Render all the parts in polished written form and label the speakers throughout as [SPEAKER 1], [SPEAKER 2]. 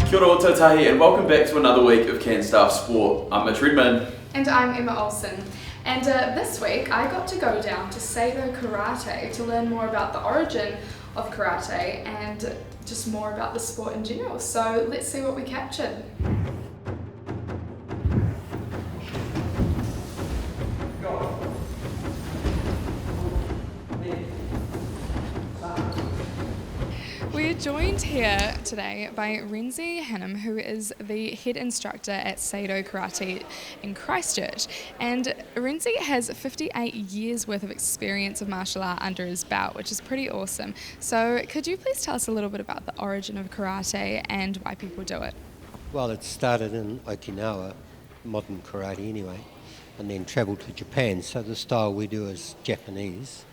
[SPEAKER 1] Kia ora tahi and welcome back to another week of Canstaff Sport. I'm Mitch Redman.
[SPEAKER 2] And I'm Emma Olsen. And this week I got to go down to Seido Karate to learn more about the origin of karate and just more about the sport in general. So let's see what we captured. We're joined here today by Renzi Hannum, who is the head instructor at Seido Karate in Christchurch. And Renzi has 58 years worth of experience of martial art under his belt, which is pretty awesome. So could you please tell us a little bit about the origin of karate and why people do it?
[SPEAKER 3] Well, it started in Okinawa, modern karate anyway, and then travelled to Japan. So the style we do is Japanese.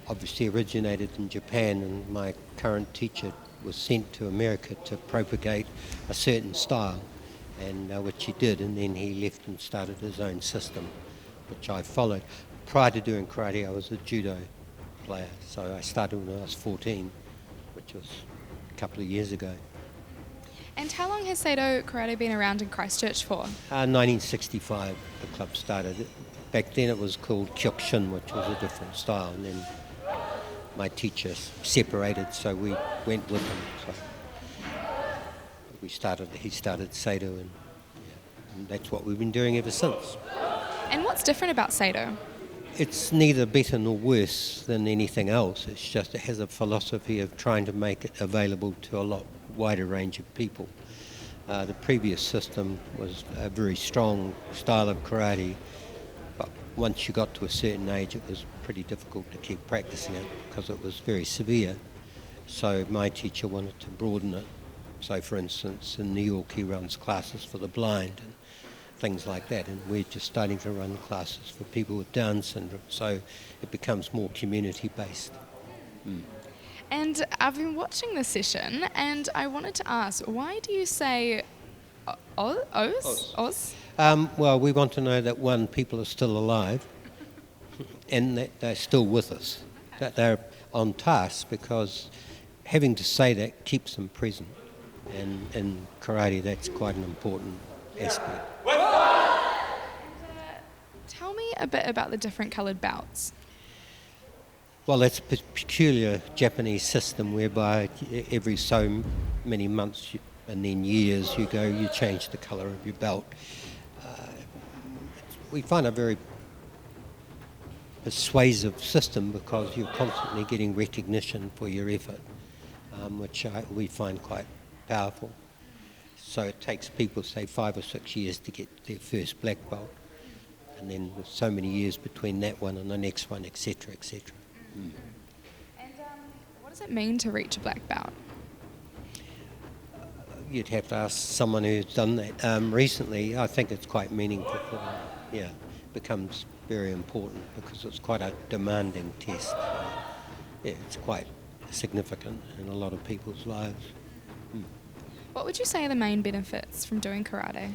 [SPEAKER 3] Obviously originated in Japan, and my current teacher was sent to America to propagate a certain style, and which he did, and then he left and started his own system, which I followed. Prior to doing karate, I was a judo player, so I started when I was 14, which was a couple of years ago.
[SPEAKER 2] And how long has Seido Karate been around in Christchurch for?
[SPEAKER 3] 1965 the club started. Back then it was called Kyokushin, which was a different style, and then my teacher separated, so we went with him. So he started Seido, and that's what we've been doing ever since.
[SPEAKER 2] And what's different about Seido?
[SPEAKER 3] It's neither better nor worse than anything else. It's just it has a philosophy of trying to make it available to a lot wider range of people. The previous system was a very strong style of karate, but once you got to a certain age it was pretty difficult to keep practicing it because it was very severe. So my teacher wanted to broaden it. So for instance, in New York he runs classes for the blind and things like that, and we're just starting to run classes for people with Down syndrome, so it becomes more community based.
[SPEAKER 2] And I've been watching the session and I wanted to ask, why do you say Oz?
[SPEAKER 3] Well, we want to know that one, people are still alive and that they're still with us, that they're on task, because having to say that keeps them present, and in karate that's quite an important aspect.
[SPEAKER 2] Tell me a bit about the different coloured belts.
[SPEAKER 3] Well, that's a peculiar Japanese system whereby every so many months and then years you change the colour of your belt. We find a very persuasive system because you're constantly getting recognition for your effort, which we find quite powerful. So it takes people, say, 5 or 6 years to get their first black belt, and then there's so many years between that one and the next one, etc., etc.
[SPEAKER 2] And what does it mean to reach a black belt?
[SPEAKER 3] You'd have to ask someone who's done that. Recently, I think it's quite meaningful for them. Yeah, it becomes very important because it's quite a demanding test. Yeah, it's quite significant in a lot of people's lives.
[SPEAKER 2] What would you say are the main benefits from doing karate?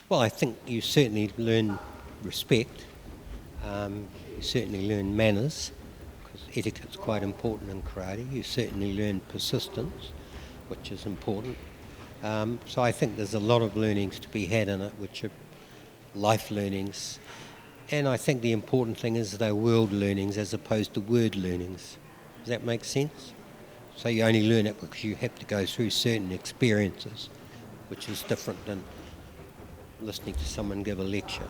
[SPEAKER 3] Well, I think you certainly learn respect. You certainly learn manners, because etiquette's quite important in karate. You certainly learn persistence, which is important. So I think there's a lot of learnings to be had in it, which are life learnings. And I think the important thing is they're world learnings as opposed to word learnings. Does that make sense? So you only learn it because you have to go through certain experiences, which is different than listening to someone give a lecture.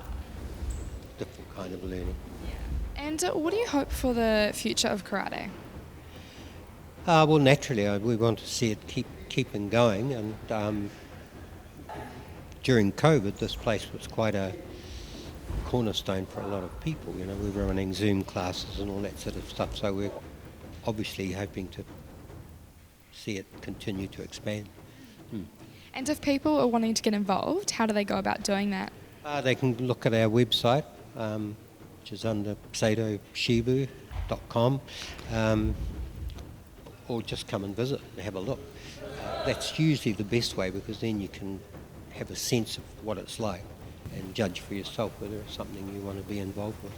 [SPEAKER 3] Different kind of learning.
[SPEAKER 2] And what do you hope for the future of karate?
[SPEAKER 3] Well, naturally, we want to see it keeping going, and during COVID, this place was quite a cornerstone for a lot of people. You know, we were running Zoom classes and all that sort of stuff, so we're obviously hoping to see it continue to expand.
[SPEAKER 2] And if people are wanting to get involved, how do they go about doing that?
[SPEAKER 3] They can look at our website, which is under seidoshibu.com, or just come and visit and have a look. That's usually the best way, because then you can have a sense of what it's like and judge for yourself whether it's something you want to be involved with.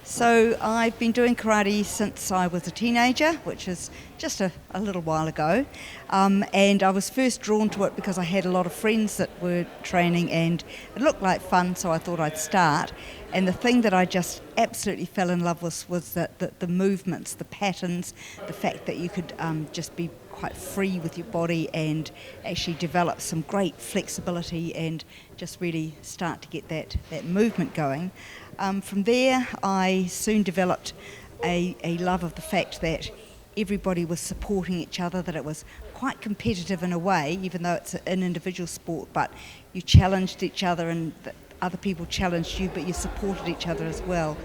[SPEAKER 4] So I've been doing karate since I was a teenager, which is just a little while ago. And I was first drawn to it because I had a lot of friends that were training and it looked like fun, so I thought I'd start. And the thing that I just absolutely fell in love with was the movements, the patterns, the fact that you could just be quite free with your body and actually develop some great flexibility and just really start to get that movement going. From there, I soon developed a love of the fact that everybody was supporting each other, that it was quite competitive in a way, even though it's an individual sport, but you challenged each other and other people challenged you, but you supported each other as well.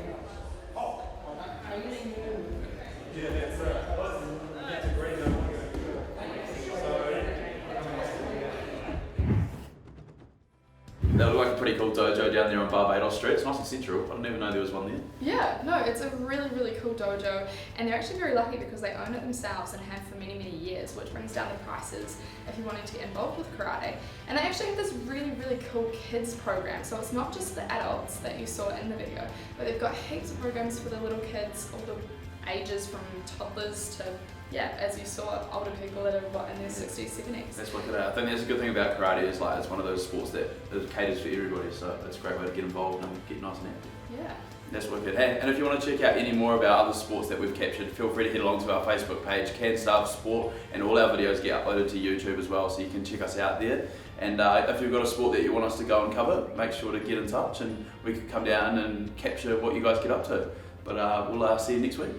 [SPEAKER 1] That looked like a pretty cool dojo down there on Barbados Street. It's nice and central. I didn't even know there was one there.
[SPEAKER 2] Yeah, no, it's a really, really cool dojo, and they're actually very lucky because they own it themselves and have for many, many years, which brings down the prices if you wanted to get involved with karate. And they actually have this really, really cool kids program, so it's not just the adults that you saw in the video, but they've got heaps of programs for the little kids, all the ages from toddlers to, yeah, as you saw, older people that are in their 60s, 70s.
[SPEAKER 1] Let's work it out. I think that's a good thing about karate is like it's one of those sports that caters for everybody, so it's a great way to get involved and get nice and active.
[SPEAKER 2] Yeah.
[SPEAKER 1] That's wicked. Hey, and if you want to check out any more about other sports that we've captured, feel free to head along to our Facebook page, Canstaff Sport, and all our videos get uploaded to YouTube as well, so you can check us out there. And if you've got a sport that you want us to go and cover, make sure to get in touch and we can come down and capture what you guys get up to. But we'll see you next week.